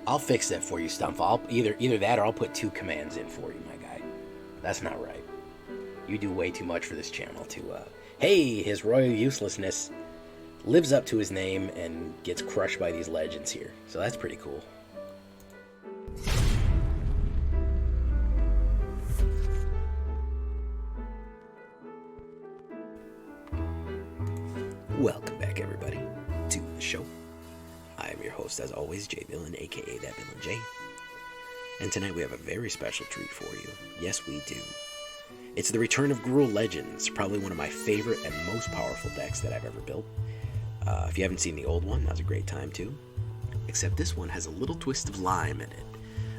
I'll fix that for you, STUMFA. I'll either that or I'll put 2 commands in for you, my guy. That's not right. You do way too much for this channel to, Hey, his royal uselessness lives up to his name and gets crushed by these legends here. So that's pretty cool. Welcome back, everybody, to the show. I am your host, as always, J Villain, aka That Villain J. And tonight we have a very special treat for you. Yes, we do. It's the return of Gruul Legends, probably one of my favorite and most powerful decks that I've ever built. If you haven't seen the old one, now's a great time too. Except this one has a little twist of lime in it,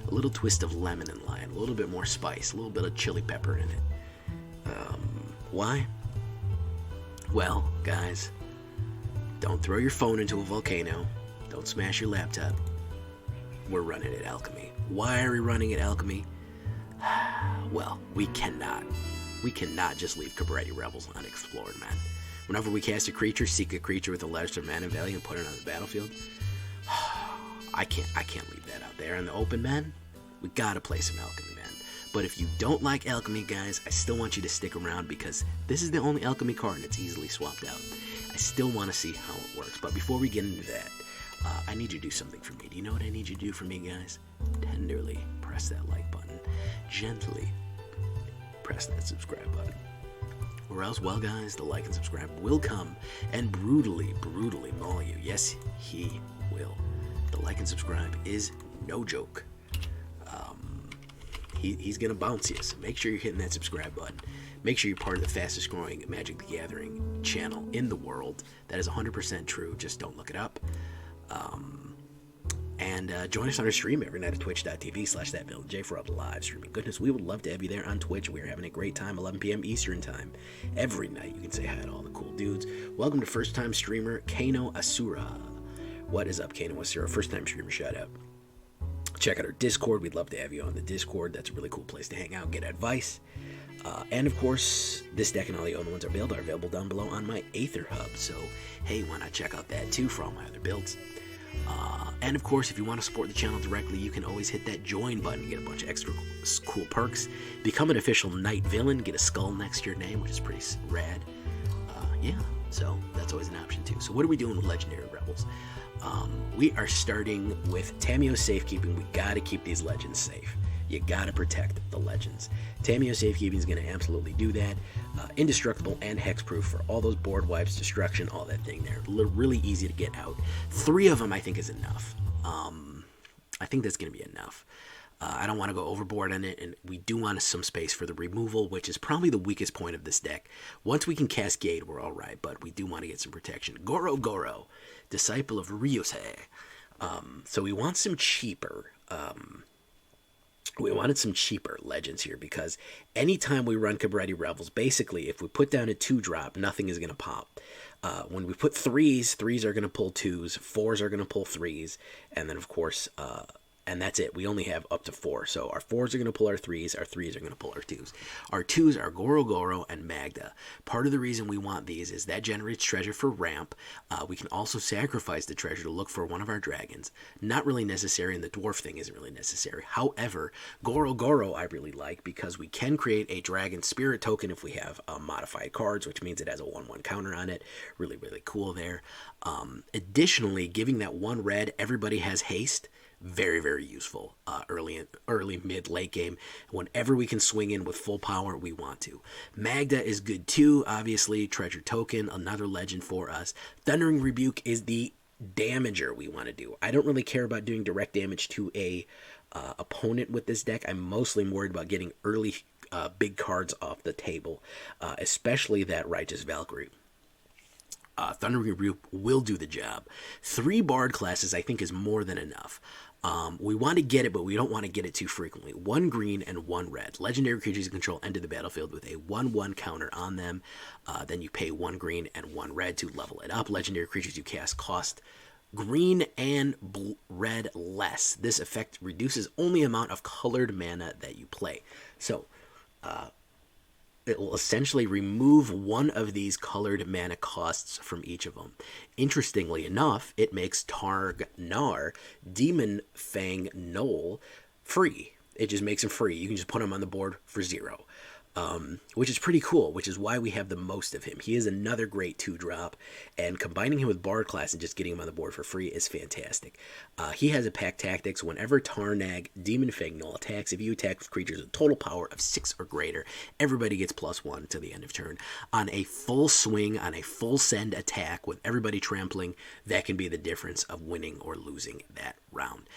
a little twist of lemon and lime, a little bit more spice, a little bit of chili pepper in it. Why? Well, guys, don't throw your phone into a volcano. Don't smash your laptop. We're running at Alchemy. Why are we running at Alchemy? Well, we cannot just leave Cabaretti Revels unexplored, man. Whenever we cast a creature, seek a creature with a lesser mana value and put it on the battlefield. I can't leave that out there in the open, man. We gotta play some Alchemy, man. But if you don't like Alchemy, guys, I still want you to stick around because this is the only Alchemy card and it's easily swapped out. I still want to see how it works. But before we get into that, I need you to do something for me. Do you know what I need you to do for me, guys? Tenderly press that like button. Gently press that subscribe button. Or else, well, guys, the like and subscribe will come and brutally maul you. Yes, he will. The like and subscribe is no joke. He's going to bounce you, so make sure you're hitting that subscribe button. Make sure you're part of the fastest growing Magic the Gathering channel in the world. That is 100% true. Just don't look it up. And join us on our stream every night at twitch.tv/thatvillainj for all the live streaming. Goodness, we would love to have you there on Twitch. We're having a great time, 11 p.m. Eastern time. Every night you can say hi to all the cool dudes. Welcome to first-time streamer Kano Asura. What is up, Kano Asura? First-time streamer, shout out. Check out our Discord. We'd love to have you on the Discord. That's a really cool place to hang out, get advice. And of course, this deck and all the other ones are available down below on my AetherHub. So, hey, why not check out that too for all my other builds? And of course, if you want to support the channel directly, you can always hit that join button and get a bunch of extra cool perks. Become an official Night Villain, get a skull next to your name, which is pretty rad. Yeah, so that's always an option too. So what are we doing with Legendary Rebels? We are starting with Tamiyo's safekeeping. We gotta keep these legends safe. You gotta protect the legends. Tamiyo safekeeping is gonna absolutely do that. Indestructible and hexproof for all those board wipes, destruction, all that thing there. Really easy to get out. 3 of them I think is enough. I think that's gonna be enough. I don't want to go overboard on it, and we do want some space for the removal, which is probably the weakest point of this deck. Once we can Cascade, we're alright, but we do want to get some protection. Goro-Goro, disciple of Ryusei. So we want some cheaper. We wanted some cheaper legends here because anytime we run Cabaretti Revels, basically, if we put down a 2-drop, nothing is going to pop. When we put 3s are going to pull 2s, 4s are going to pull 3s, and then, of course, and that's it. We only have up to 4. So our 4s are going to pull our 3s. Our 3s are going to pull our 2s. Our 2s are Goro-Goro and Magda. Part of the reason we want these is that generates treasure for ramp. We can also sacrifice the treasure to look for one of our dragons. Not really necessary, and the dwarf thing isn't really necessary. However, Goro-Goro I really like because we can create a dragon spirit token if we have modified cards, which means it has a 1/1 counter on it. Really cool there. Additionally, giving that 1 red, everybody has haste. Very useful early, mid, late game. Whenever we can swing in with full power, we want to. Magda is good too, obviously. Treasure token, another legend for us. Thundering Rebuke is the damager we want to do. I don't really care about doing direct damage to a opponent with this deck. I'm mostly worried about getting early big cards off the table, especially that Righteous Valkyrie. Thundering Rebuke will do the job. 3 Bard classes I think is more than enough. We want to get it, but we don't want to get it too frequently. 1 green and 1 red. Legendary creatures you control enter the battlefield with a 1/1 counter on them. Then you pay 1 green and 1 red to level it up. Legendary creatures you cast cost green and red less. This effect reduces only amount of colored mana that you play. So, it will essentially remove one of these colored mana costs from each of them. Interestingly enough, it makes Targ Nar, Demon-Fang Gnoll free. It just makes him free. You can just put him on the board for 0. Which is pretty cool, which is why we have the most of him. He is another great 2-drop, and combining him with Bard class and just getting him on the board for free is fantastic. He has a pack tactics. Whenever Tarnag Demon-Fang Gnoll attacks, if you attack with creatures with total power of 6 or greater, everybody gets +1 to the end of turn. On a full swing, on a full send attack with everybody trampling, that can be the difference of winning or losing that round.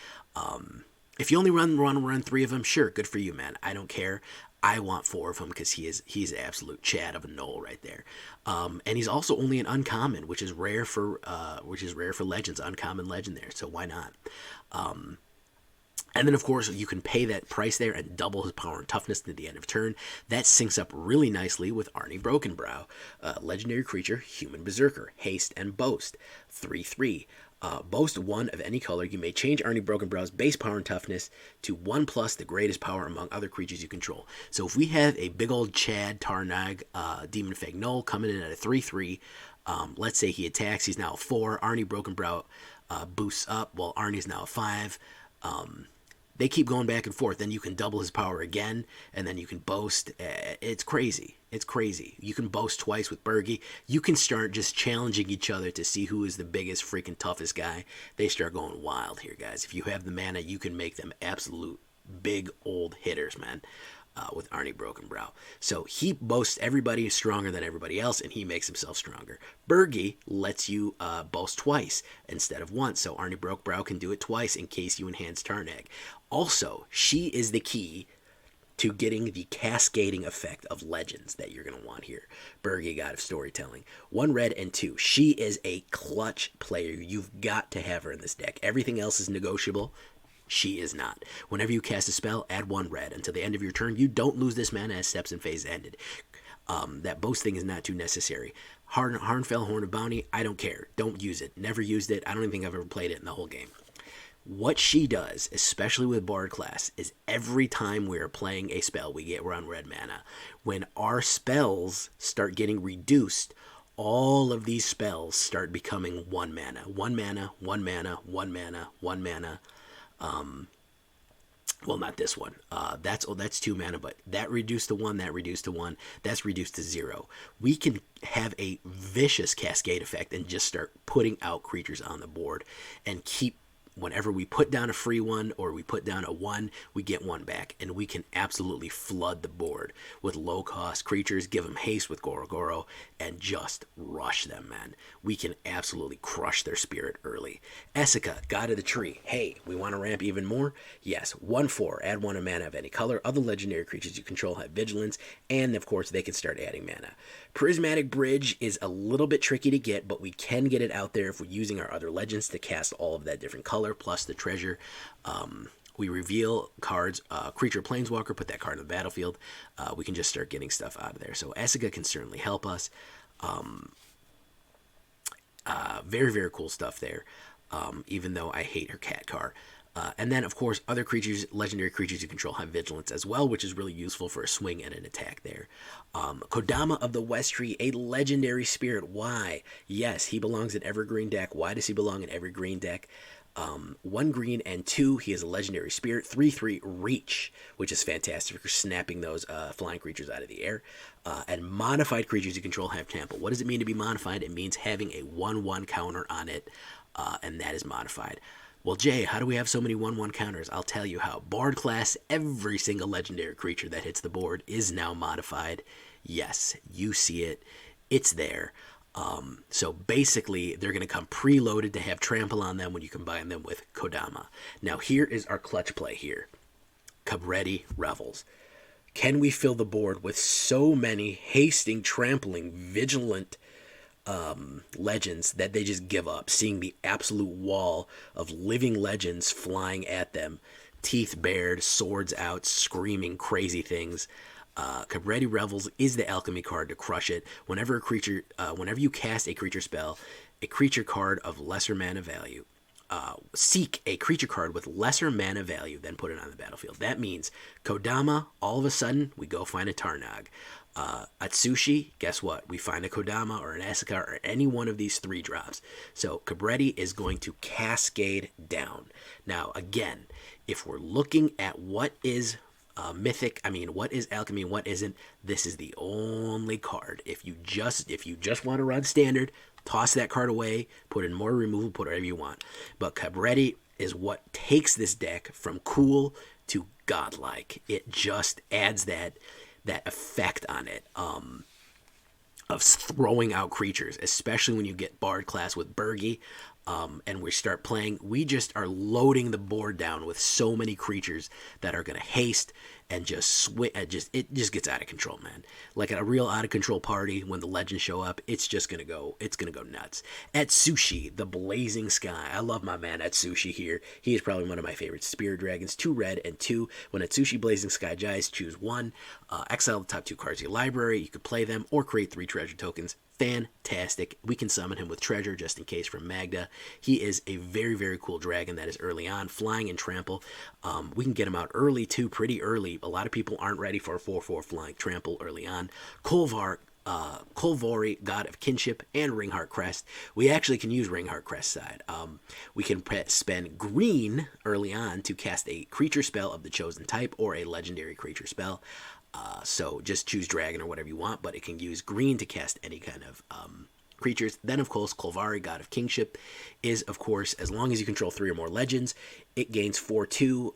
If you only run 3 of them, sure, good for you, man. I don't care. I want 4 of him because he's absolute Chad of a Gnoll right there. And he's also only an uncommon, which is rare for legends, uncommon legend there. So why not? And then, of course, you can pay that price there and double his power and toughness to the end of turn. That syncs up really nicely with Arni Brokenbrow, legendary creature, human berserker, haste and boast, 3/3. Boast 1 of any color. You may change Arni Brokenbrow's base power and toughness to 1+ the greatest power among other creatures you control. So if we have a big old Chad Tarnag Demon-Fang Gnoll coming in at a 3/3, let's say he attacks, he's now a 4. Arni Brokenbrow boosts up, while Arni's now a 5. They keep going back and forth. Then you can double his power again, and then you can boast. It's crazy. It's crazy. You can boast twice with Birgi. You can start just challenging each other to see who is the biggest, freaking toughest guy. They start going wild here, guys. If you have the mana, you can make them absolute big old hitters, man. With Arni Brokenbrow. So he boasts everybody is stronger than everybody else, and he makes himself stronger. Birgi lets you boast twice instead of once, so Arni Brokenbrow can do it twice in case you enhance Tarnag. Also, she is the key to getting the cascading effect of legends that you're going to want here. Birgi, God of Storytelling. 1 red and 2. She is a clutch player. You've got to have her in this deck. Everything else is negotiable. She is not. Whenever you cast a spell, add 1 red. Until the end of your turn, you don't lose this mana as steps and phase ended. That boast thing is not too necessary. Harnfell, Horn of Bounty, I don't care. Don't use it. Never used it. I don't even think I've ever played it in the whole game. What she does, especially with Bard class, is every time we are playing a spell, we're on red mana. When our spells start getting reduced, all of these spells start becoming 1 mana. 1 mana, 1 mana, 1 mana, 1 mana. Well, not this one. That's 2 mana, but that reduced to 1, that reduced to 1, that's reduced to 0. We can have a vicious cascade effect and just start putting out creatures on the board and keep. Whenever we put down a free one or we put down a 1, we get 1 back, and we can absolutely flood the board with low-cost creatures, give them haste with Goro-Goro, and just rush them, man. We can absolutely crush their spirit early. Esika, God of the Tree. Hey, we want to ramp even more? Yes, 1/4. Add 1 mana of any color. Other legendary creatures you control have vigilance, and of course they can start adding mana. Prismatic Bridge is a little bit tricky to get, but we can get it out there if we're using our other legends to cast all of that different color plus the treasure. We reveal cards, creature planeswalker, put that card in the battlefield. We can just start getting stuff out of there. So Esika can certainly help us. Very, very cool stuff there, even though I hate her cat card. And then, of course, other creatures, legendary creatures you control have vigilance as well, which is really useful for a swing and an attack there. Kodama of the West Tree, a legendary spirit. Why? Yes, he belongs in every green deck. Why does he belong in every green deck? 1 green and 2, he is a legendary spirit. 3/3 reach, which is fantastic for snapping those flying creatures out of the air. And modified creatures you control have trample. What does it mean to be modified? It means having a 1/1 counter on it, and that is modified. Well, Jay, how do we have so many 1/1 counters? I'll tell you how. Bard class, every single legendary creature that hits the board is now modified. Yes, you see it. It's there. So basically, they're going to come preloaded to have trample on them when you combine them with Kodama. Now, here is our clutch play here. Cabaretti Revels. Can we fill the board with so many hasting, trampling, vigilant legends that they just give up, seeing the absolute wall of living legends flying at them, teeth bared, swords out, screaming crazy things? Cabaretti Revels is the alchemy card to crush it. Whenever you cast a creature spell, a creature card of lesser mana value, seek a creature card with lesser mana value, then put it on the battlefield. That means Kodama, all of a sudden, we go find a Tarnag. Atsushi, guess what? We find a Kodama or an Esika or any one of these 3 drops. So Cabretti is going to cascade down. Now, again, if we're looking at what is mythic, what is alchemy and what isn't, this is the only card. If you just want to run standard, toss that card away, put in more removal, put whatever you want. But Cabretti is what takes this deck from cool to godlike. It just adds that effect on it of throwing out creatures, especially when you get Bard class with Birgi, and we start playing. We just are loading the board down with so many creatures that are going to haste and it just gets out of control, man. Like a real out of control party when the legends show up, it's gonna go nuts. Atsushi, the Blazing Sky. I love my man Atsushi here. He is probably one of my favorite spirit dragons. 2 red and 2. When Atsushi Blazing Sky dies, choose 1. Exile the top 2 cards of your library. You could play them or create 3 treasure tokens. Fantastic. We can summon him with treasure just in case from Magda. He is a very, very cool dragon that is early on, flying and trample. We can get him out early too, pretty early. A lot of people aren't ready for a 4/4 flying trample early on. Kolvori, God of Kinship, and Ringheart Crest. We actually can use Ringheart Crest side. We can spend green early on to cast a creature spell of the chosen type or a legendary creature spell. So just choose dragon or whatever you want, but it can use green to cast any kind of creatures. Then, of course, Kolvori, God of Kingship, is, of course, as long as you control 3 or more legends, it gains 4/2.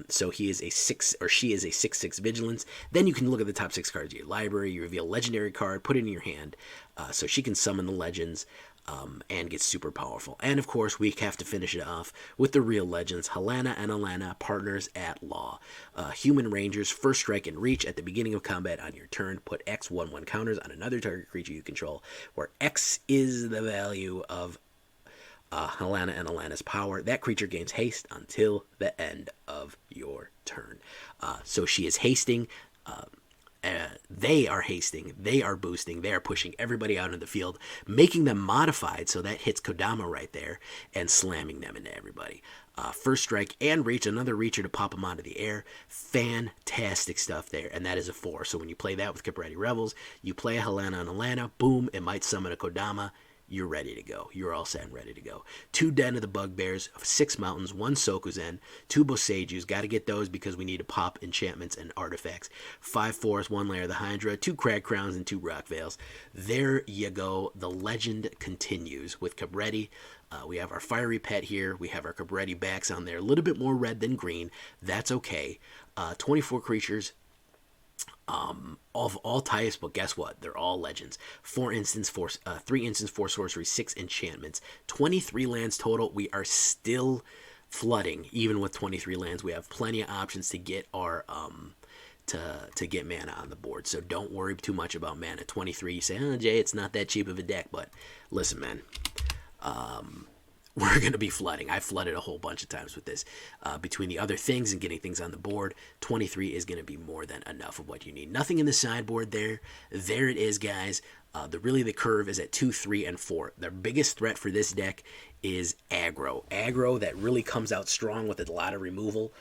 So he is a 6, or she is a 6/6 vigilance. Then you can look at the top 6 cards of your library. You reveal a legendary card, put it in your hand, so she can summon the legends. And gets super powerful. And of course, we have to finish it off with the real legends, Halana and Alena, partners at law. Human Rangers, first strike and reach at the beginning of combat on your turn. Put X 1/1 counters on another target creature you control, where X is the value of Halana and Alena's power. That creature gains haste until the end of your turn. So she is hasting. They are hasting, they are boosting, they are pushing everybody out in the field, making them modified, so that hits Kodama right there, and slamming them into everybody. First strike and reach, another reacher to pop them onto the air. Fantastic stuff there, and that is a 4. So when you play that with Cabaretti Revels, you play a Halana and Alena, boom, it might summon a Kodama. You're ready to go. You're all set and ready to go. 2 Den of the Bugbears, 6 Mountains, 1 Sokenzan, 2 Boseijus. Got to get those because we need to pop enchantments and artifacts. 5 Forest, 1 Lair of the Hydra, 2 Crag Crowns, and 2 Rock Veils. There you go. The legend continues with Cabretti. We have our fiery pet here. We have our Cabretti backs on there. A little bit more red than green. That's okay. 24 creatures. Of all types, but guess what? They're all legends. 3 instants, 4 sorcery, 6 enchantments, 23 lands total. We are still flooding, even with 23 lands. We have plenty of options to get our to get mana on the board. So don't worry too much about mana. 23. You say, oh, Jay, it's not that cheap of a deck, but listen, man. We're going to be flooding. I flooded a whole bunch of times with this. Between the other things and getting things on the board, 23 is going to be more than enough of what you need. Nothing in the sideboard there. There it is, guys. The curve is at 2, 3, and 4. The biggest threat for this deck is aggro. Aggro that really comes out strong with a lot of removal.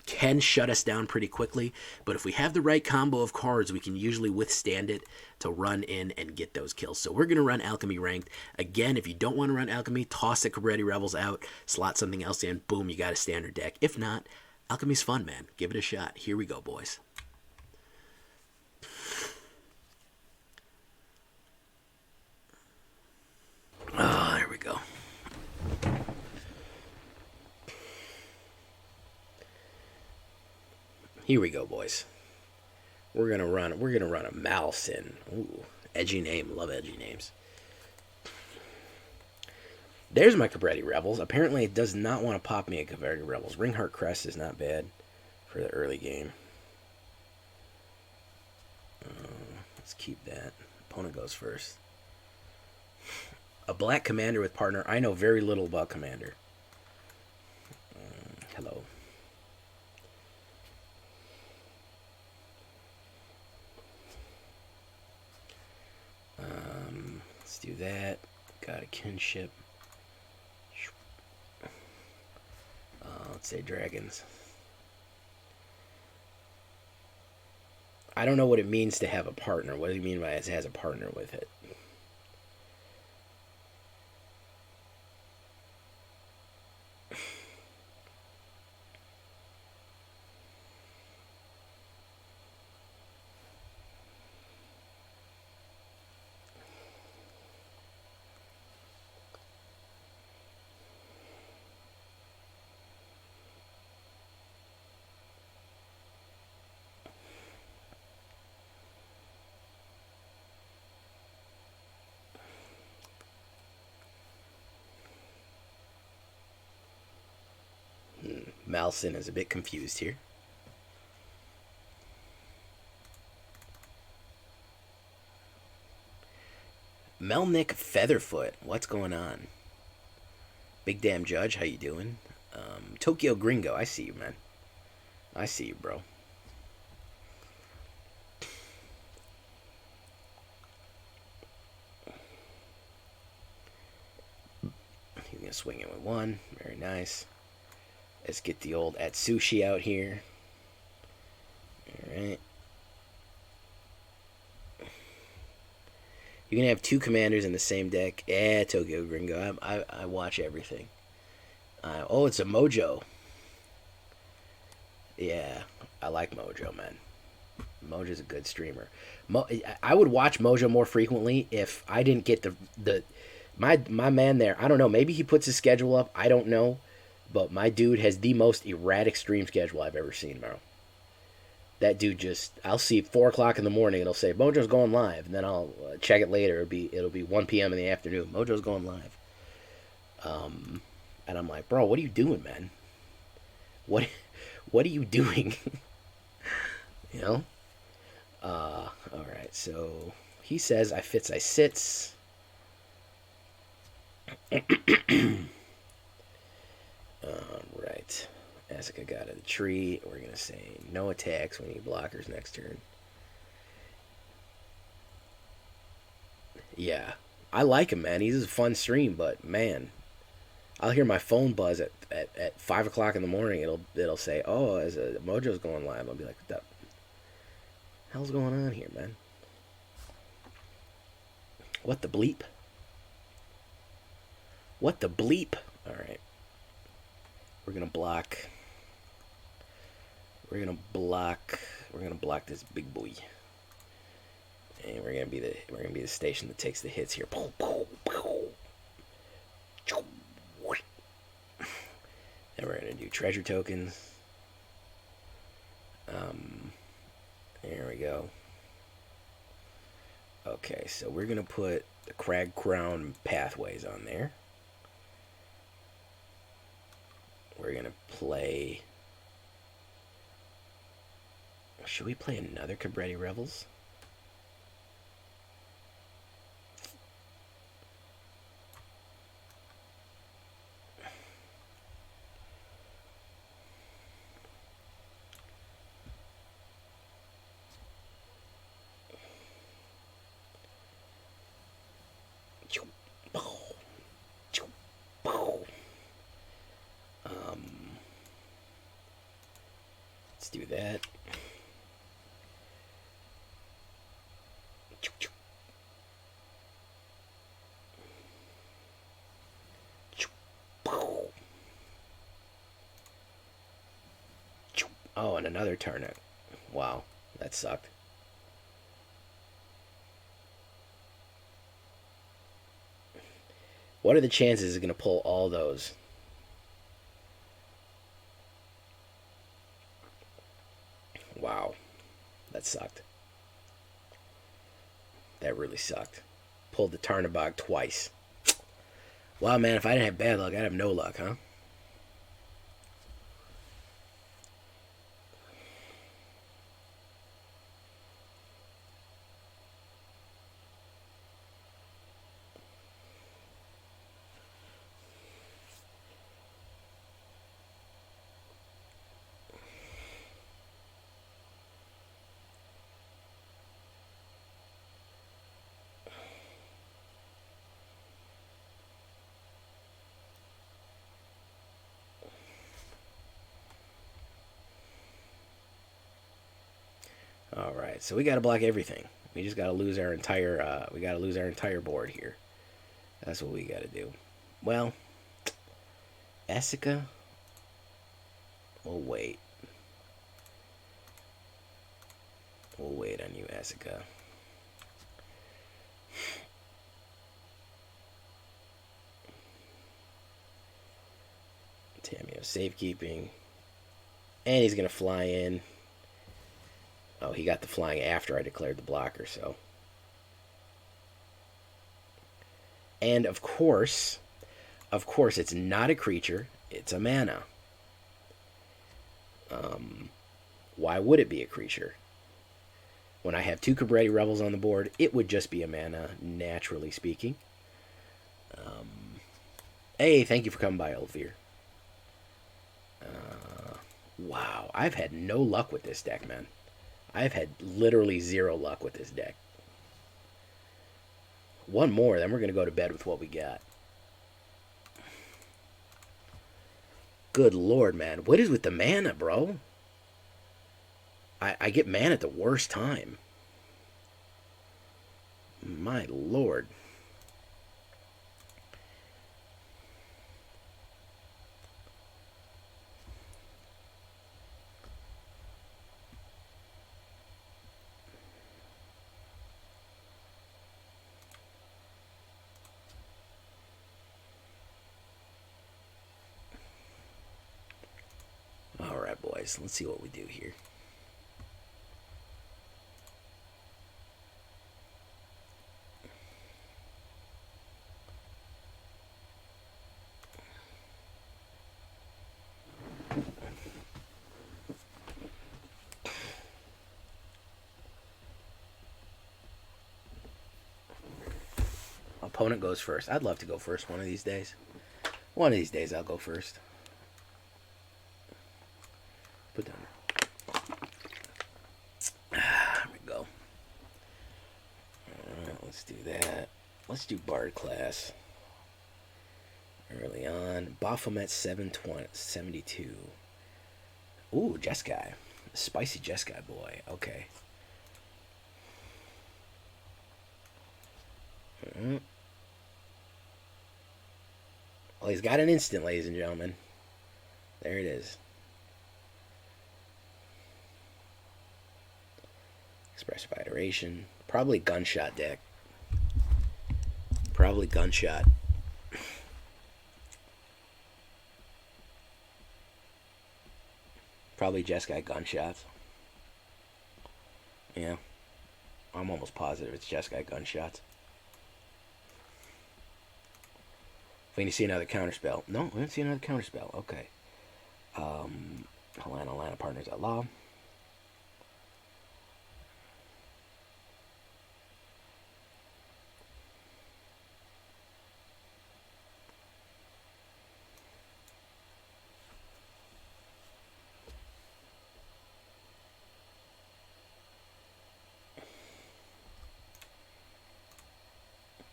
Can shut us down pretty quickly, but if we have the right combo of cards, we can usually withstand it to run in and get those kills. So we're going to run Alchemy ranked. Again, if you don't want to run Alchemy, toss the Cabaretti Revels out, slot something else in, boom, you got a standard deck. If not, Alchemy's fun, man. Give it a shot. Here we go, boys. Oh, there we go. Here we go, boys. We're gonna run a Malsin. Ooh, edgy name. Love edgy names. There's my Cabretti Revels. Apparently, it does not want to pop me a Cabretti Revels. Ringheart Crest is not bad for the early game. Let's keep that. Opponent goes first. A black commander with partner. I know very little about commander. Hello. Let's do that. Got a kinship. Let's say dragons. I don't know what it means to have a partner. What do you mean by it has a partner with it? Malson is a bit confused here. Melnick Featherfoot, what's going on? Big Damn Judge, how you doing? Tokyo Gringo, I see you, man. I see you, bro. He's gonna swing it with one. Very nice. Let's get the old Atsushi out here. Alright. You're gonna have two commanders in the same deck. Yeah, Tokyo Gringo. I watch everything. Oh, it's a Mojo. Yeah, I like Mojo, man. Mojo's a good streamer. I would watch Mojo more frequently if I didn't get my man there. I don't know. Maybe he puts his schedule up. I don't know. But my dude has the most erratic stream schedule I've ever seen, bro. That dude just, I'll see 4 o'clock in the morning, it'll say, Mojo's going live. And then I'll check it later. It'll be 1 p.m. in the afternoon. Mojo's going live. And I'm like, bro, what are you doing, man? What are you doing? You know? Alright, so he says, I fits, I sits. Alright. Esika got out of the tree. We're going to say no attacks. We need blockers next turn. Yeah. I like him, man. He's a fun stream, but man, I'll hear my phone buzz at 5 o'clock in the morning. It'll say, oh, Mojo's going live. I'll be like, what the hell's going on here, man? What the bleep? What the bleep? Alright. We're gonna block. We're gonna block this big boy. And we're gonna be the station that takes the hits here. And we're gonna do treasure tokens. There we go. Okay, so we're gonna put the Crag Crown Pathways on there. We're gonna play. Should we play another Cabaretti Revels? Let's do that. Oh, and another turnip. Wow, that sucked. What are the chances it's going to pull all those? Wow, that sucked. That really sucked. Pulled the Tarnabog twice. Wow, man, if I didn't have bad luck, I'd have no luck, huh? All right, so we got to block everything. We just got to lose our entire. We got to lose our entire board here. That's what we got to do. Well, Esika. We'll wait. We'll wait on you, Esika. Tamio safekeeping. And he's going to fly in. Oh, he got the flying after I declared the blocker, so. And of course, it's not a creature. It's a mana. Why would it be a creature? When I have 2 Cabaretti Revels on the board, it would just be a mana, naturally speaking. Hey, thank you for coming by, Elvir. Wow, I've had no luck with this deck, man. I've had literally 0 luck with this deck. One more, then we're going to go to bed with what we got. Good lord, man. What is with the mana, bro? I get mana at the worst time. My lord. All right, boys. Let's see what we do here. Opponent goes first. I'd love to go first one of these days. One of these days I'll go first. Put down. There we go. Alright, let's do that. Let's do Bard class. Early on. Baphomet 772. Ooh, Jeskai. Spicy Jeskai boy. Okay. Well, he's got an instant, ladies and gentlemen. There it is. Expressive Iteration. Probably Gunshot deck. Probably Gunshot. Probably Jeskai Gunshots. Yeah. I'm almost positive it's Jeskai Gunshots. We need to see another counterspell. No, we didn't see another counterspell. Okay. Halana Partners Outlaw.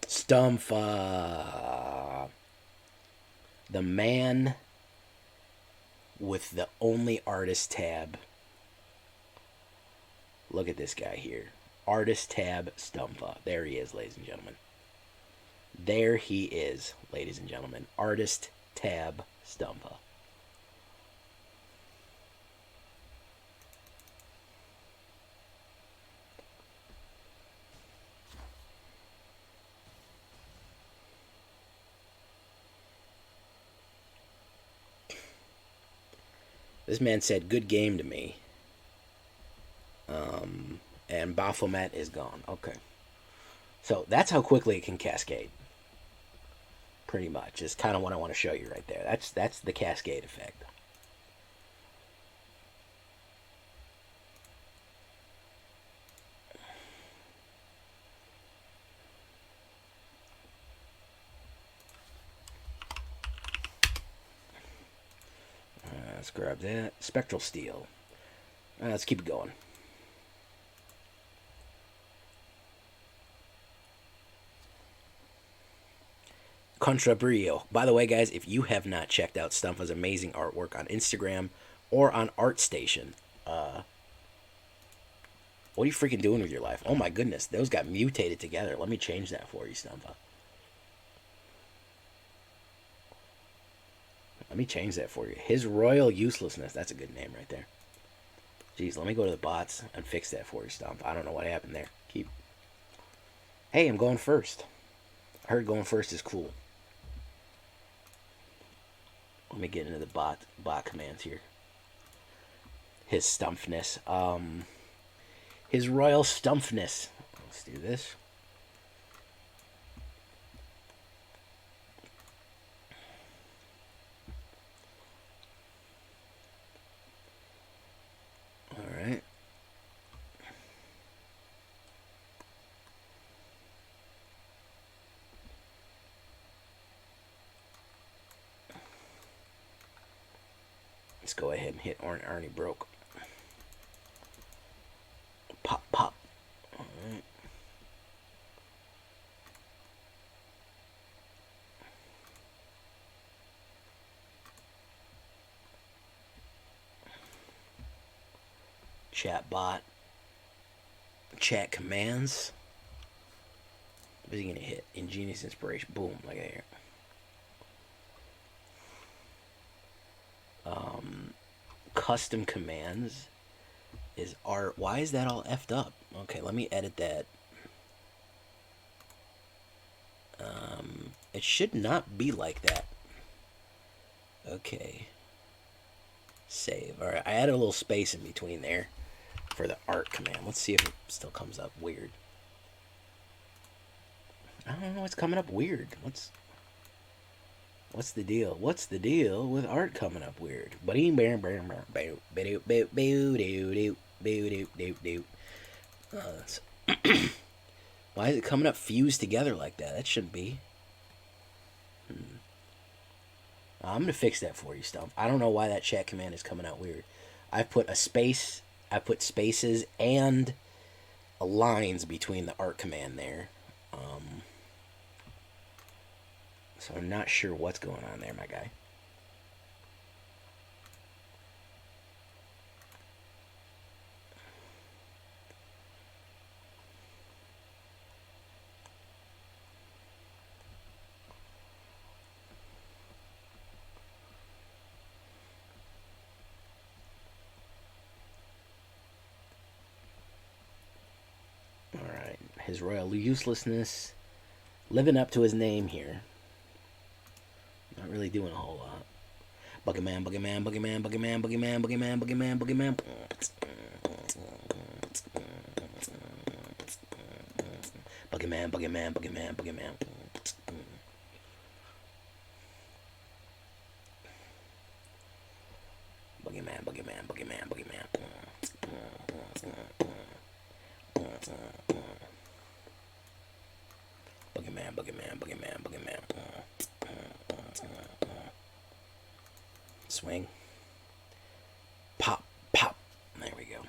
STUMFA. The man with the only artist tab. Look at this guy here. Artist tab STUMFA. There he is, ladies and gentlemen. There he is, ladies and gentlemen. Artist tab STUMFA. This man said, good game to me. And Baphomet is gone. Okay. So that's how quickly it can cascade. Pretty much. Is kind of what I want to show you right there. That's the cascade effect. Let's grab that. Spectral Steel. Let's keep it going. Contrabrio. By the way, guys, if you have not checked out STUMFA's amazing artwork on Instagram or on ArtStation, What are you freaking doing with your life? Oh my goodness, those got mutated together. Let me change that for you, STUMFA. Let me change that for you. His Royal Uselessness. That's a good name right there. Jeez, let me go to the bots and fix that for you, STUMFA. I don't know what happened there. Keep. Hey, I'm going first. I heard going first is cool. Let me get into the bot commands here. His stumpness. His Royal Stumpness. Let's do this. All right. Let's go ahead and hit Arni Broke. Pop, pop. All right. Chat bot. Chat commands. What is he gonna hit? Ingenious Inspiration. Boom, like that here. Custom commands is art. Why is that all effed up? Okay, let me edit that. It should not be like that. Okay. Save. Alright, I added a little space in between there for the art command. Let's see if it still comes up weird. I don't know what's coming up weird. What's the deal? What's the deal with art coming up weird? Why is it coming up fused together like that? That shouldn't be. I'm going to fix that for you, Stump. I don't know why that chat command is coming out weird. I've put a space, I put spaces and lines between the art command there. So I'm not sure what's going on there, my guy. Alright, his Royal Uselessness. Living up to his name here. Not really doing a whole lot. Boogeyman, Boogeyman, Boogeyman, Boogeyman, Boogeyman, Boogeyman, Boogeyman, Boogeyman. Boogeyman, Boogeyman, Boogeyman, Boogeyman. Boogeyman, Boogeyman, Boogeyman, Boogeyman. Boogeyman, Boogeyman, Boogeyman, Boogeyman. Swing. Pop, pop. There we go.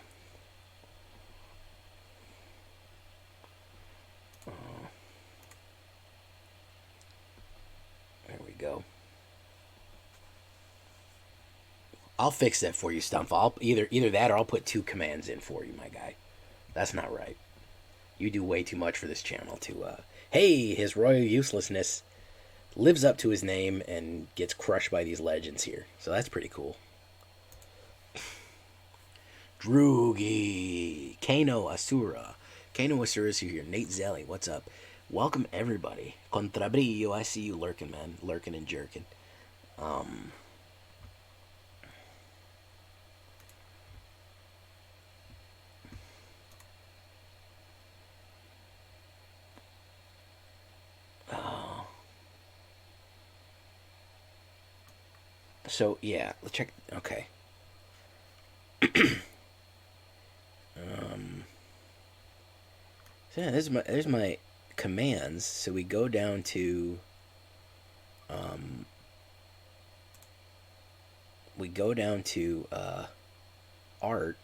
There we go. I'll fix that for you, Stump. I'll either that or I'll put 2 commands in for you, my guy. That's not right. You do way too much for this channel to, Hey, his Royal Uselessness lives up to his name and gets crushed by these legends here. So that's pretty cool. Droogie. Kano Asura. Kano Asura is here. Nate Zelly, what's up? Welcome, everybody. Contrabrillo, I see you lurking, man. Lurking and jerking. So, yeah, let's check. Okay. So yeah, there's my commands. So we go down to art,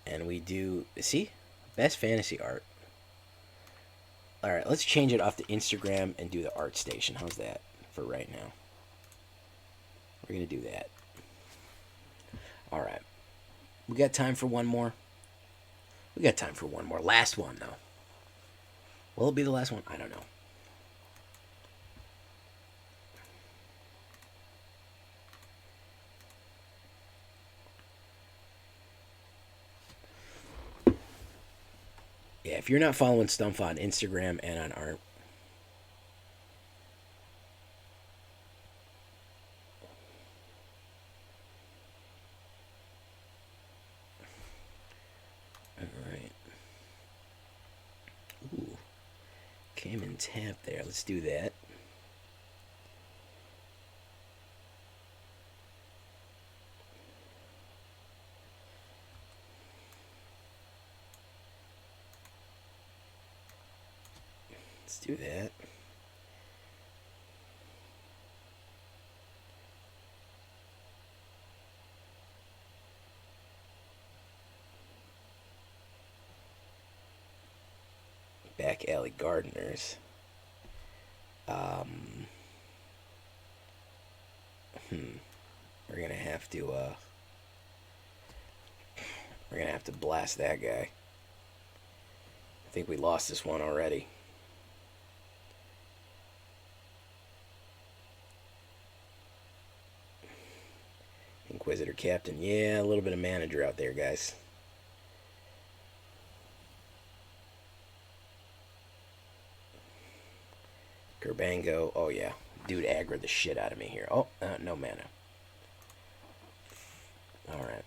and we do best fantasy art. All right, let's change it off to Instagram and do the art station. How's that for right now? We're gonna do that. All right, we got time for one more. We got time for one more. Last one, though. Will it be the last one? I don't know. Yeah, if you're not following STUMFA on Instagram and on art, alright. Ooh. Came in tap there. Let's do that. Let's do that. Back alley gardeners. We're gonna have to blast that guy. I think we lost this one already. Inquisitor Captain. Yeah, a little bit of manager out there, guys. Gerbango. Oh, yeah. Dude aggroed the shit out of me here. Oh, no mana. Alright.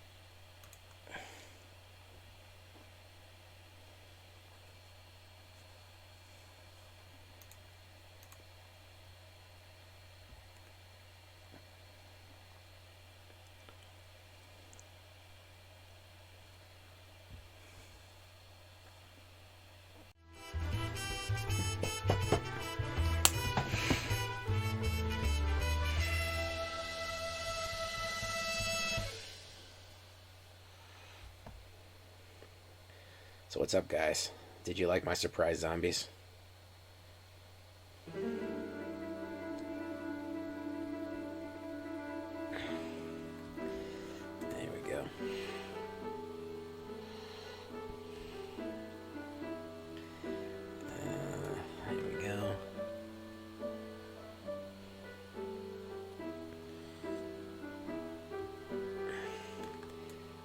So what's up, guys? Did you like my surprise zombies? There we go. There we go.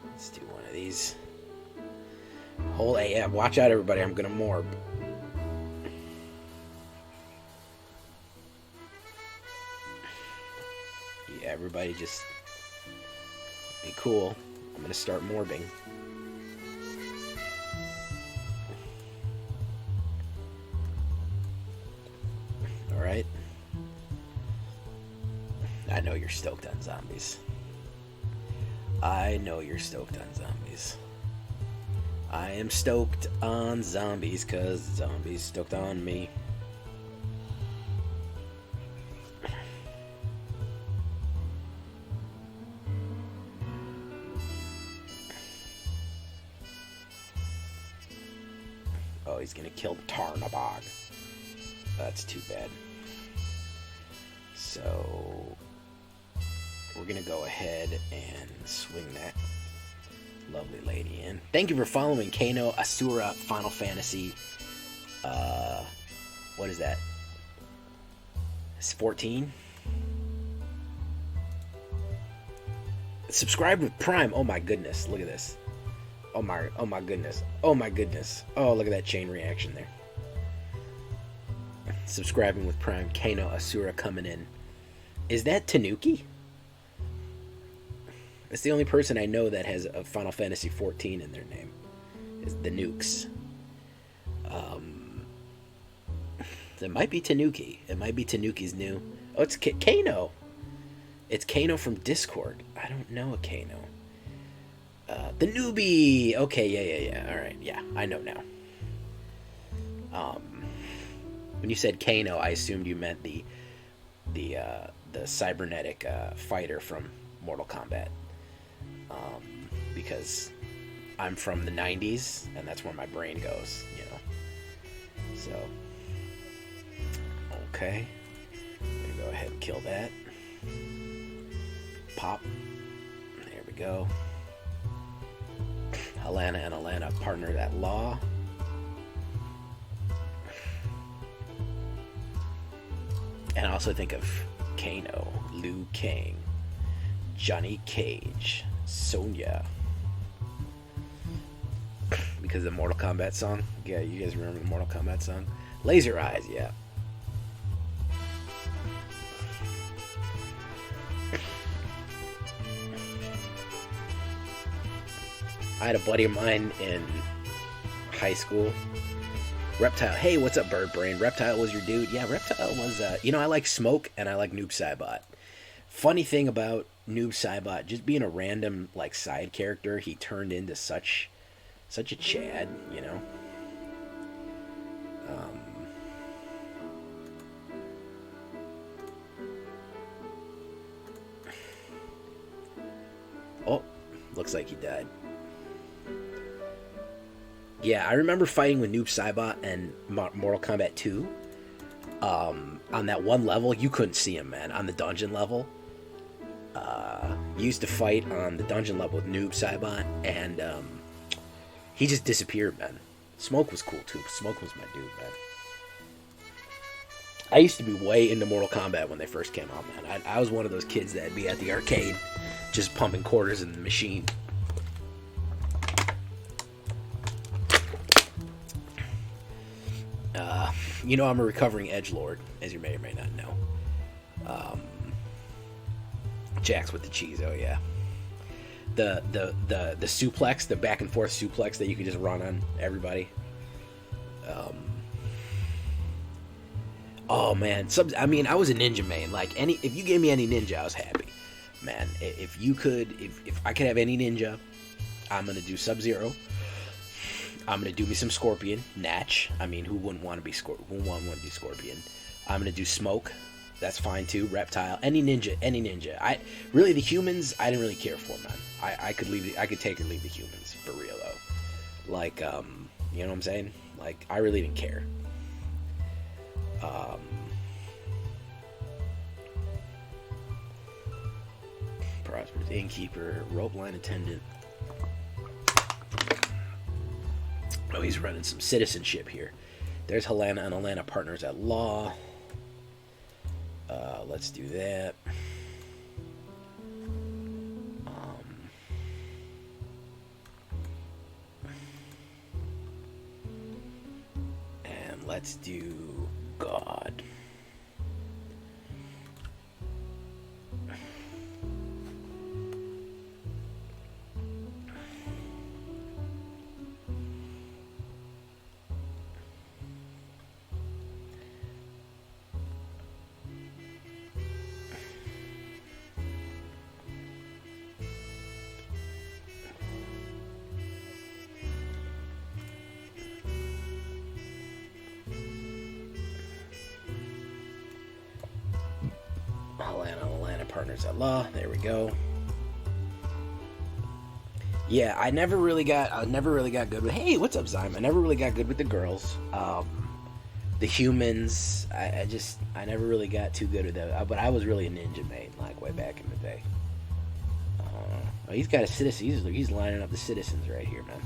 Let's do one of these. Hold, yeah, watch out, everybody. I'm gonna morb. Yeah, everybody just be cool. I'm gonna start morbing. Alright. I know you're stoked on zombies. I know you're stoked on zombies. I am stoked on zombies, cause zombies stoked on me. Oh, he's gonna kill Tarnabog. That's too bad. So we're gonna go ahead and swing that lovely lady in. Thank you for following Kano Asura Final Fantasy. What is that? It's 14. Subscribe with Prime. Oh my goodness! Look at this. Oh my goodness. Oh my goodness. Oh, look at that chain reaction there. Subscribing with Prime. Kano Asura coming in. Is that Tanuki? It's the only person I know that has a Final Fantasy 14 in their name. Is the Nukes. It might be Tanuki. It might be Tanuki's new. Oh, it's Kano. It's Kano from Discord. I don't know a Kano. The newbie. Okay, yeah. All right, yeah, I know now. When you said Kano, I assumed you meant the cybernetic fighter from Mortal Kombat. Because I'm from the 90s, and that's where my brain goes, you know. So, okay. I'm gonna go ahead and kill that. Pop. There we go. Halana and Alena partnered at law. And I also think of Kano, Liu Kang, Johnny Cage, Sonya. Because of the Mortal Kombat song. Yeah, you guys remember the Mortal Kombat song? Laser Eyes, yeah. I had a buddy of mine in high school. Reptile. Hey, what's up, Bird Brain? Reptile was your dude? Yeah, Reptile was, I like Smoke and I like Noob Saibot. Funny thing about Noob Saibot, just being a random, like, side character, he turned into such a Chad, you know? Oh, looks like he died. Yeah, I remember fighting with Noob Saibot and Mortal Kombat 2. On that one level, you couldn't see him, man. On the dungeon level. You used to fight on the dungeon level with Noob Saibot, and he just disappeared, man. Smoke was cool, too. Smoke was my dude, man. I used to be way into Mortal Kombat when they first came out, man. I was one of those kids that'd be at the arcade just pumping quarters in the machine. You know, I'm a recovering edgelord, as you may or may not know. Jax with the cheese, oh yeah. The suplex, the back and forth suplex that you can just run on everybody. Oh man, I was a ninja main. Like, if you gave me any ninja, I was happy, man. If I could have any ninja, I'm gonna do Sub-Zero. I'm gonna do me some Scorpion, Natch. I mean, who wouldn't want to be Scorpion? I'm gonna do Smoke. That's fine too. Reptile, any ninja. The humans, I didn't really care for, man. I could take or leave the humans for real though. Like, you know what I'm saying? Like, I really didn't care. Prosperous Innkeeper, Rope Line Attendant. Oh, he's running some citizenship here. There's Halana and Alena partners at law. Let's do that. And let's do God. Alena partners at law. There we go. Yeah, I never really got good with. Hey, what's up, Zyme? I never really got good with the girls. The humans, I never really got too good with them. But I was really a ninja main, like way back in the day. Oh, he's got a citizen. He's lining up the citizens right here, man.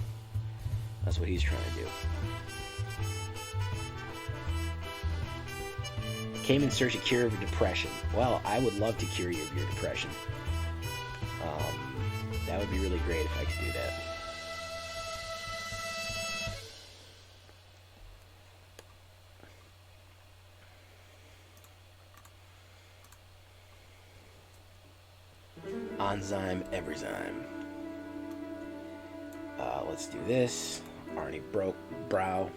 That's what he's trying to do. Came in search of cure of depression. Well, I would love to cure you of your depression. That would be really great if I could do that. Enzyme, Everzyme. Let's do this. Arni Brokenbrow.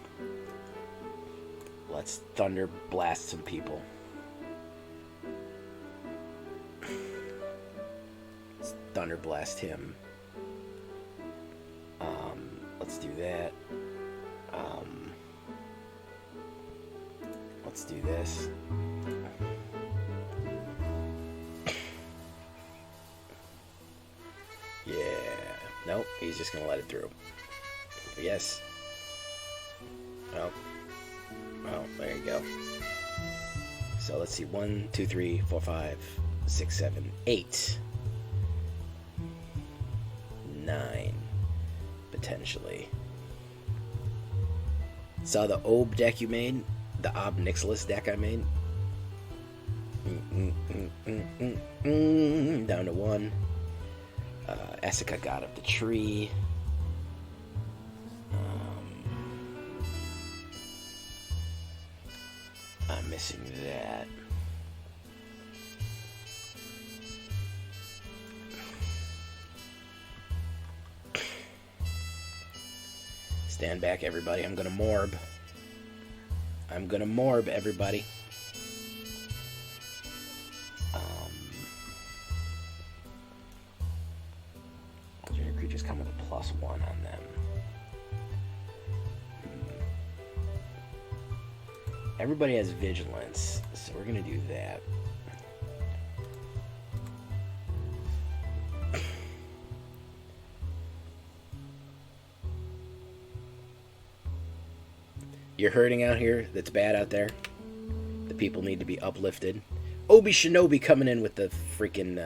Let's thunder blast some people. Let's thunder blast him. Let's do that. Let's do this. Yeah. Nope, he's just gonna let it through. Yes. Oh. Oh, there you go. So let's see. 1, 2, 3, 4, 5, 6, 7, 8, 9. potentially. Saw the Ob deck you made? The Ob Nixilis deck I made? Down to 1. Esika got up the tree. I'm missing that. Stand back, everybody. I'm gonna morb. I'm gonna morb, everybody. Legendary creatures come with a +1 on them. Everybody has vigilance, so we're gonna do that. You're hurting out here. That's bad out there. The people need to be uplifted. Obi Shinobi coming in with the freaking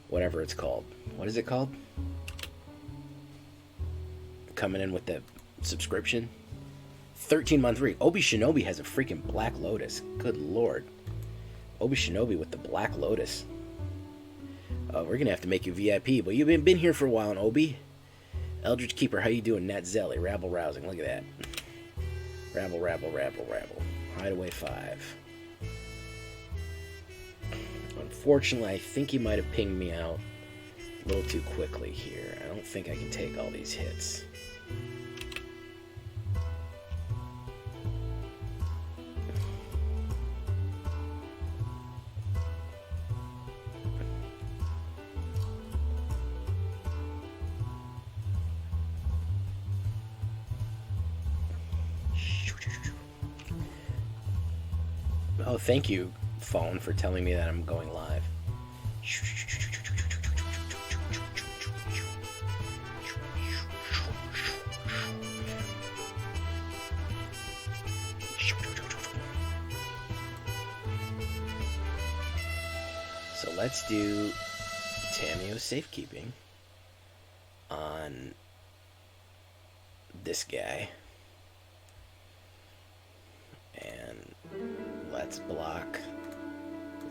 whatever it's called. What is it called? Coming in with the subscription. 13-month free. Obi Shinobi has a freaking Black Lotus. Good lord. Obi Shinobi with the Black Lotus. We're going to have to make you VIP. But you've been here for a while, Obi. Eldritch Keeper, how you doing? Nat Zelly. Rabble Rousing. Look at that. Rabble, rabble, rabble, rabble. Hideaway 5. Unfortunately, I think he might have pinged me out a little too quickly here. I don't think I can take all these hits. Oh, thank you, phone, for telling me that I'm going live. So let's do Tamiyo's safekeeping on this guy. And let's block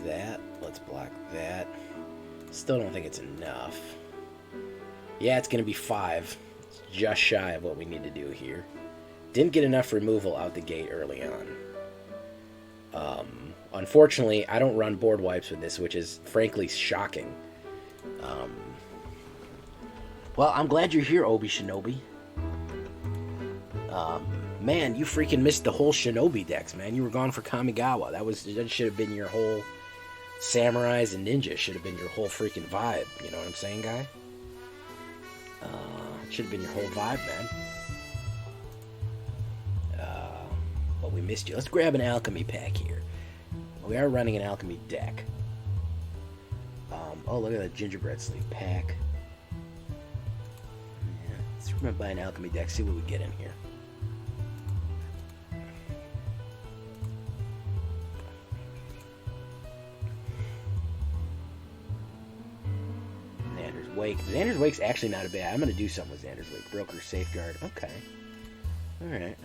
that. Let's block that. Still don't think it's enough. Yeah, it's going to be 5. It's just shy of what we need to do here. Didn't get enough removal out the gate early on. Unfortunately, I don't run board wipes with this, which is frankly shocking. Well, I'm glad you're here, Obi Shinobi. Man, you freaking missed the whole Shinobi decks, man. You were gone for Kamigawa. That should have been your whole Samurais and Ninja. Should have been your whole freaking vibe. You know what I'm saying, guy? It should have been your whole vibe, man. But we missed you. Let's grab an Alchemy pack here. We are running an Alchemy deck. Oh, look at that gingerbread sleeve pack. Yeah, let's remember buy an Alchemy deck. See what we get in here. Wake. Xander's Wake's actually not a bad. I'm going to do something with Xander's Wake. Broker, Safeguard. Okay. Alright.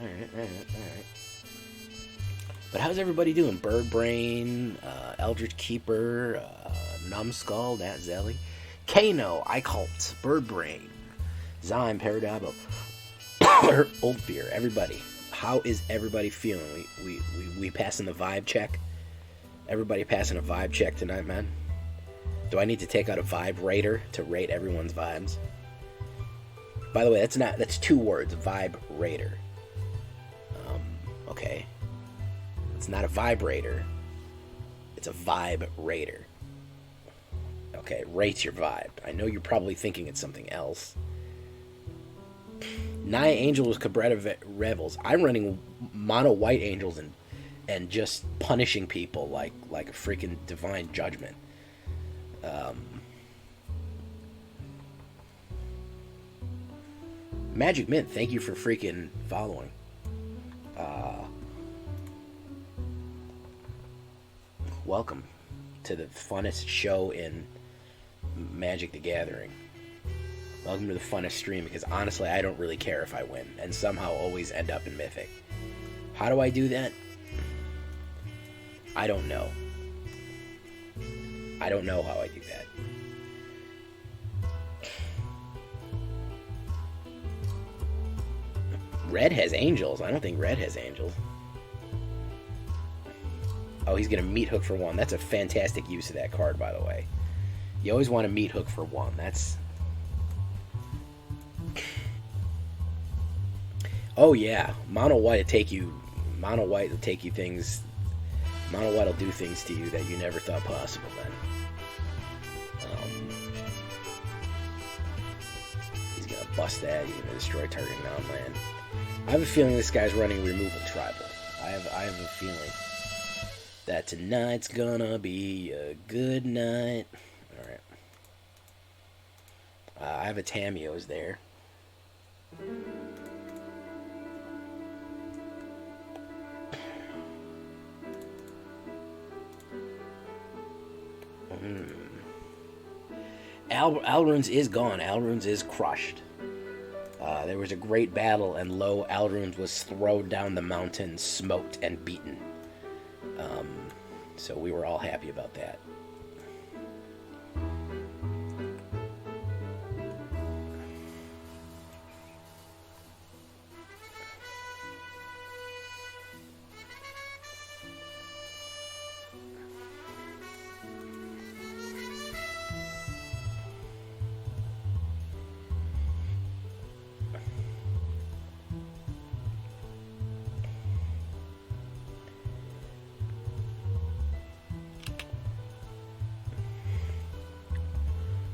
But how's everybody doing? Birdbrain, Eldritch Keeper, Numbskull, Nat Zelly, Kano, Icult, Birdbrain, Zyme, Paradabo, Old Beer. Everybody. How is everybody feeling? We passing the vibe check? Everybody passing a vibe check tonight, man? Do I need to take out a vibe rater to rate everyone's vibes? By the way, that's 2 words, vibe rater. Okay. It's not a vibrator. It's a vibe rater. Okay, rates your vibe. I know you're probably thinking it's something else. Naya Angel with Cabaretti Revels. I'm running mono white angels and just punishing people like a freaking divine judgment. Magic Mint, thank you for freaking following. Welcome to the funnest show in Magic the Gathering. Welcome to the funnest stream, because honestly, I don't really care if I win, and somehow always end up in Mythic. How do I do that? I don't know. I don't know how I do that. Red has angels. I don't think red has angels. Oh, he's going to meat hook for 1. That's a fantastic use of that card, by the way. You always want to meat hook for 1. That's... Oh, yeah. Mono white will take you... Mono white will take you things... Mono white will do things to you that you never thought possible, then. He's going to bust that. He's going to destroy target non-land. I have a feeling this guy's running removal tribal. I have a feeling that tonight's gonna be a good night. Alright. I have a Tamiyo's there. Alrunes is gone. Alrunes is crushed. There was a great battle, and lo, Alrunes was thrown down the mountain, smoked, and beaten. So we were all happy about that.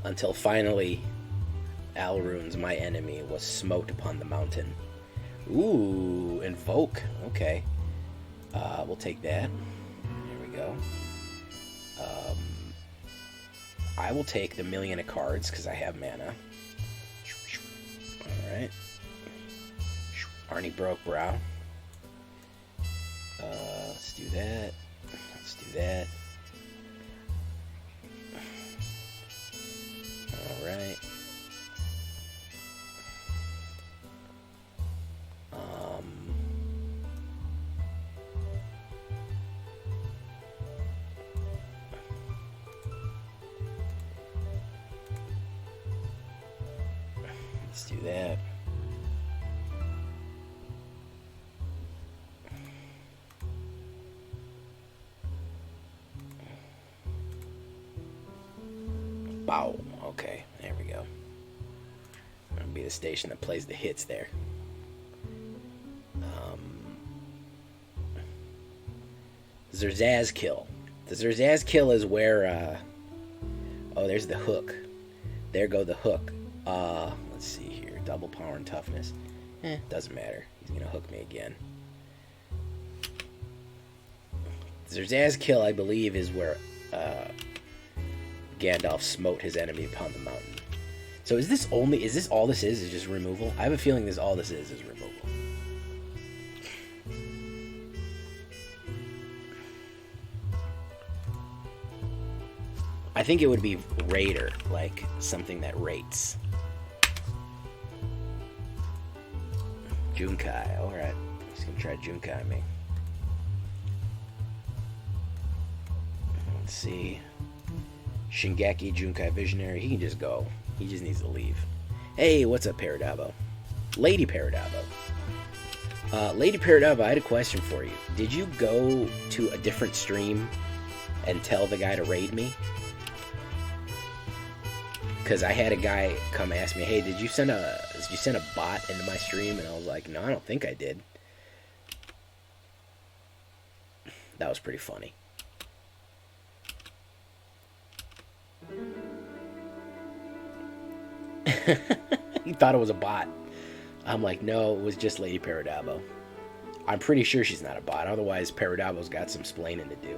Until finally, Alrunes, my enemy, was smote upon the mountain. Ooh, invoke. Okay. We'll take that. There we go. I will take the million of cards, because I have mana. Alright. Arni Brokenbrow. Let's do that. Let's do that. Alright. Let's do that. Bow. Okay, there we go. That'll be the station that plays the hits there. Zerzaz kill. The Zerzaz kill is where, oh, there's the hook. There go the hook. Let's see here. Double power and toughness. Doesn't matter. He's gonna hook me again. Zerzaz kill, I believe, is where, Gandalf smote his enemy upon the mountain. So is this all this is just removal? I have a feeling all this is removal. I think it would be Raider, like something that rates. Junkai, alright. He's gonna try Junkai me. Let's see. Shingeki, Junkai Visionary, he can just go. He just needs to leave. Hey, what's up, Paradabo? Lady Paradabo. Lady Paradabo, I had a question for you. Did you go to a different stream and tell the guy to raid me? Because I had a guy come ask me, hey, did you send a bot into my stream? And I was like, no, I don't think I did. That was pretty funny. He thought it was a bot. I'm like, no, it was just Lady Paradabo. I'm pretty sure she's not a bot. Otherwise, Paradabo's got some splaining to do.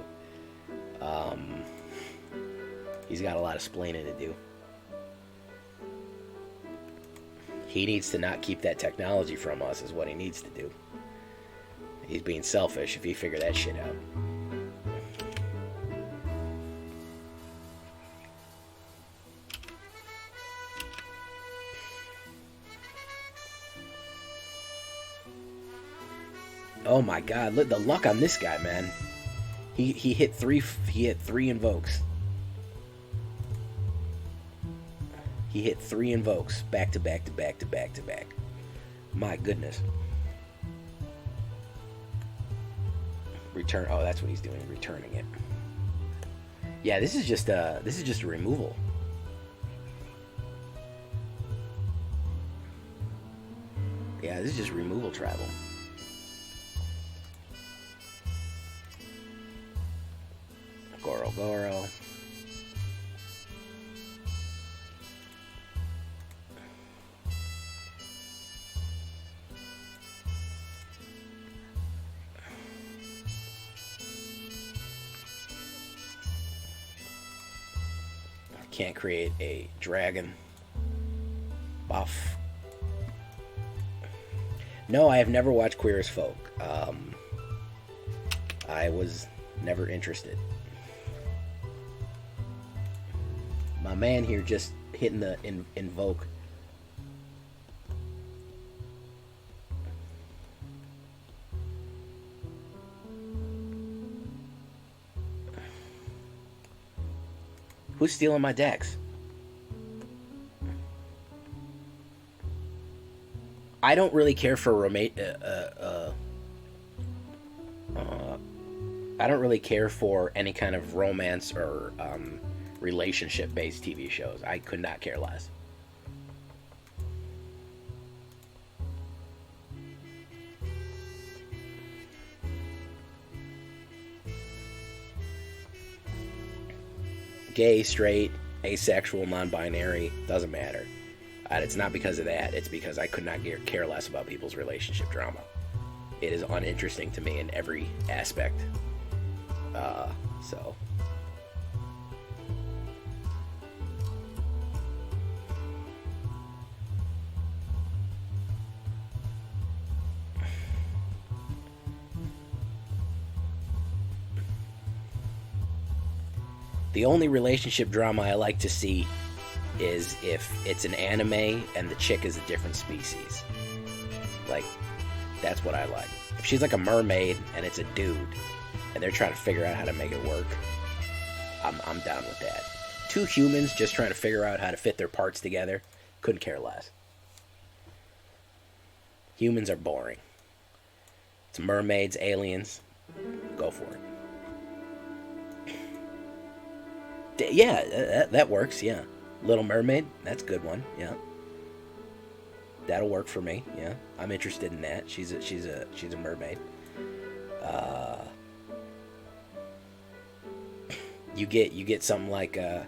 He's got a lot of splaining to do. He needs to not keep that technology from us is what he needs to do. He's being selfish if he figured that shit out. Oh my god, look the luck on this guy, man. He hit three invokes. He hit 3 invokes back to back to back to back to back. My goodness. Return. Oh, that's what he's doing. Returning it. Yeah, this is just a removal. Yeah, this is just removal travel. Goro-Goro. Can't create a dragon buff. No, I have never watched Queer as Folk. I was never interested. My man here just hitting the invoke. Who's stealing my decks? I don't really care for I don't really care for any kind of romance or relationship-based TV shows. I could not care less. Gay, straight, asexual, non-binary, doesn't matter. It's not because of that. It's because I could not care less about people's relationship drama. It is uninteresting to me in every aspect. So... The only relationship drama I like to see is if it's an anime and the chick is a different species. Like, that's what I like. If she's like a mermaid and it's a dude and they're trying to figure out how to make it work, I'm down with that. 2 humans just trying to figure out how to fit their parts together, couldn't care less. Humans are boring. It's mermaids, aliens, go for it. Yeah, that works, yeah. Little Mermaid, that's a good one, yeah. That'll work for me, yeah. I'm interested in that. She's a mermaid. You get something like a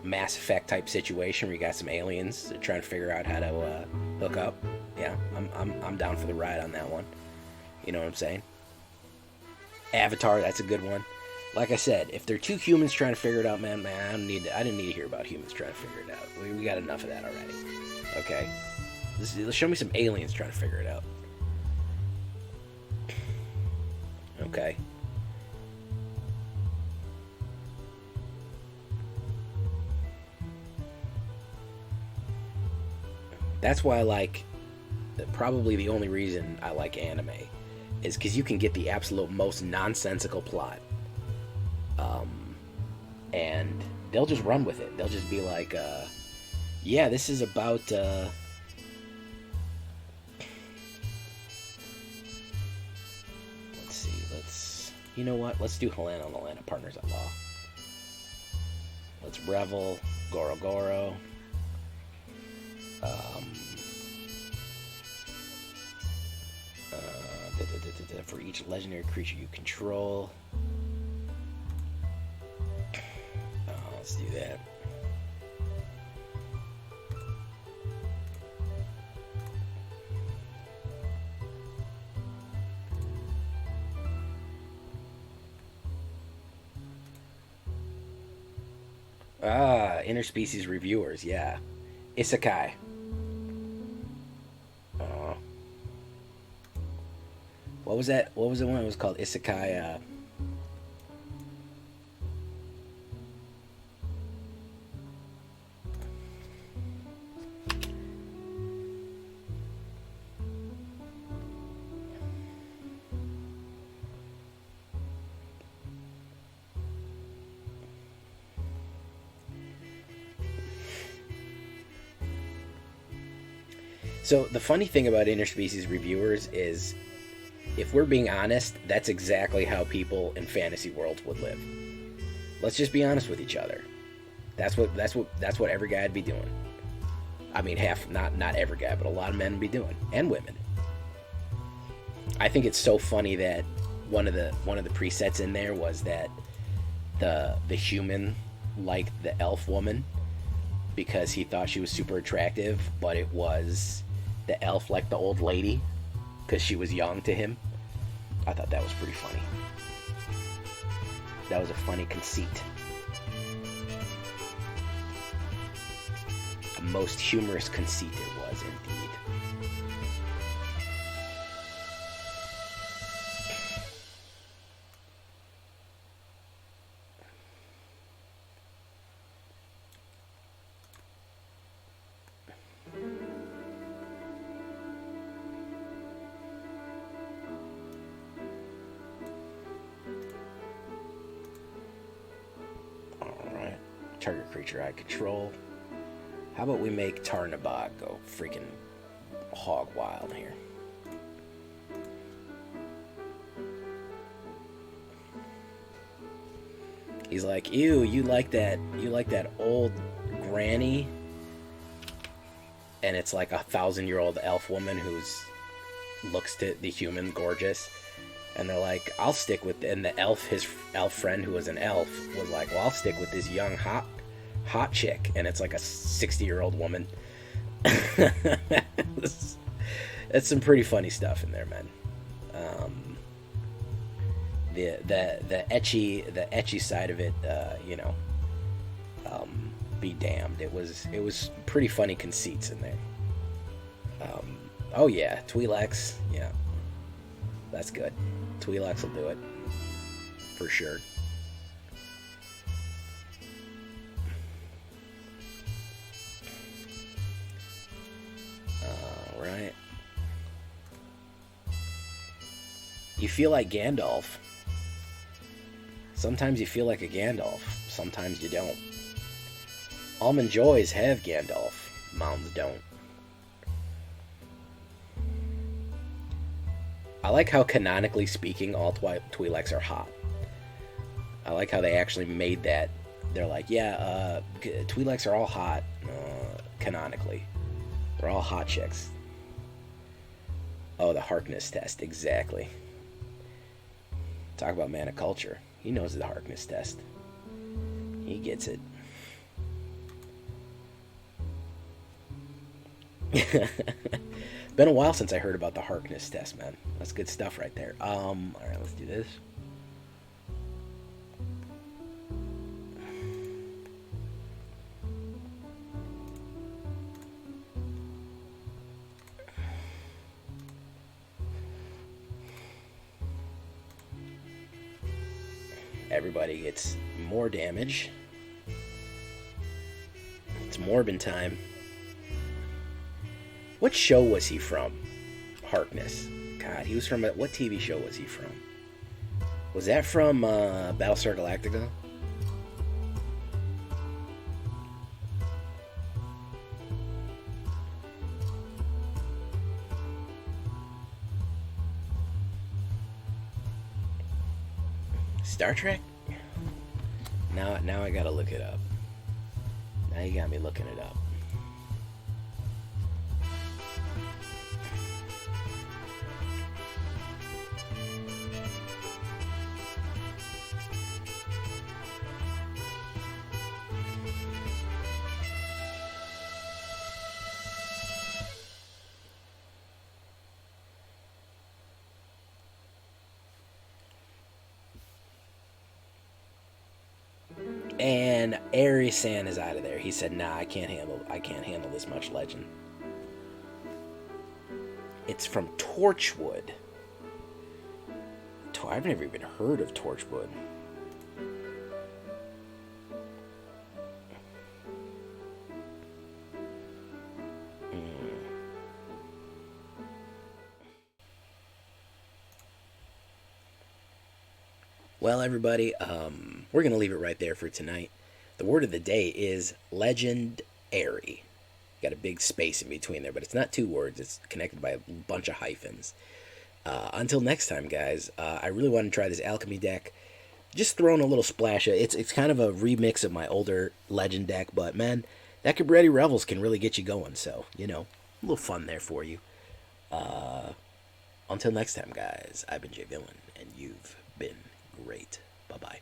Mass Effect type situation where you got some aliens trying to figure out how to hook up. Yeah, I'm down for the ride on that one. You know what I'm saying? Avatar, that's a good one. Like I said, if they're 2 humans trying to figure it out, man, I didn't need to hear about humans trying to figure it out. We got enough of that already. Okay? Let's show me some aliens trying to figure it out. Okay. That's why I like, probably the only reason I like anime is because you can get the absolute most nonsensical plot. And they'll just run with it. They'll just be like, yeah, this is about, let's see, you know what? Let's do Halana and Alena, Partners at Law. Let's Revel, Goro-Goro. For each legendary creature you control. Let's do that. Interspecies reviewers, yeah. Isekai. What was that? What was the one that was called Isekai? So the funny thing about interspecies reviewers is, if we're being honest, that's exactly how people in fantasy worlds would live. Let's just be honest with each other. That's what every guy would be doing. I mean, not every guy, but a lot of men would be doing, and women. I think it's so funny that one of the presets in there was that the human liked the elf woman because he thought she was super attractive, but it was the elf liked the old lady because she was young to him. I thought that was pretty funny. That was a funny conceit. A most humorous conceit it was, indeed. Target creature I control. How about we make Tarnabog go freaking hog wild here? He's like, ew, you like that old granny? And it's like a 1,000-year-old elf woman who's looks to the human gorgeous. And they're like, I'll stick with, and the elf, his elf friend who was an elf, was like, well, I'll stick with this young hot chick, and it's like a 60-year-old woman. That's some pretty funny stuff in there, man. The etchy side of it, be damned. It was pretty funny conceits in there. Oh yeah, Twi'leks, yeah, that's good. Twi'leks will do it for sure. Right. You feel like Gandalf. Sometimes you feel like a Gandalf. Sometimes you don't. Almond Joys have Gandalf. Mounds don't. I like how, canonically speaking, all Twi'leks are hot. I like how they actually made that. They're like, yeah, Twi'leks are all hot, canonically. They're all hot chicks. Oh, the Harkness test, exactly. Talk about man of culture. He knows the Harkness test. He gets it. Been a while since I heard about the Harkness test, man. That's good stuff right there. Alright, let's do this. Everybody gets more damage. It's Morbin time. What show was he from? Harkness. God, he was from... What TV show was he from? Was that from Battlestar Galactica? Star Trek? Now I gotta look it up. Now you got me looking it up. And Ari-san is out of there. He said, "Nah, I can't handle this much legend." It's from Torchwood. I've never even heard of Torchwood. Well, everybody, we're going to leave it right there for tonight. The word of the day is legendary. Got a big space in between there, but it's not two words. It's connected by a bunch of hyphens. Until next time, guys, I really want to try this Alchemy deck. Just throwing a little splash. It's kind of a remix of my older Legend deck, but man, that Cabaretti Revels can really get you going. So, a little fun there for you. Until next time, guys, I've been Jay Villain, and you've been great. Bye-bye.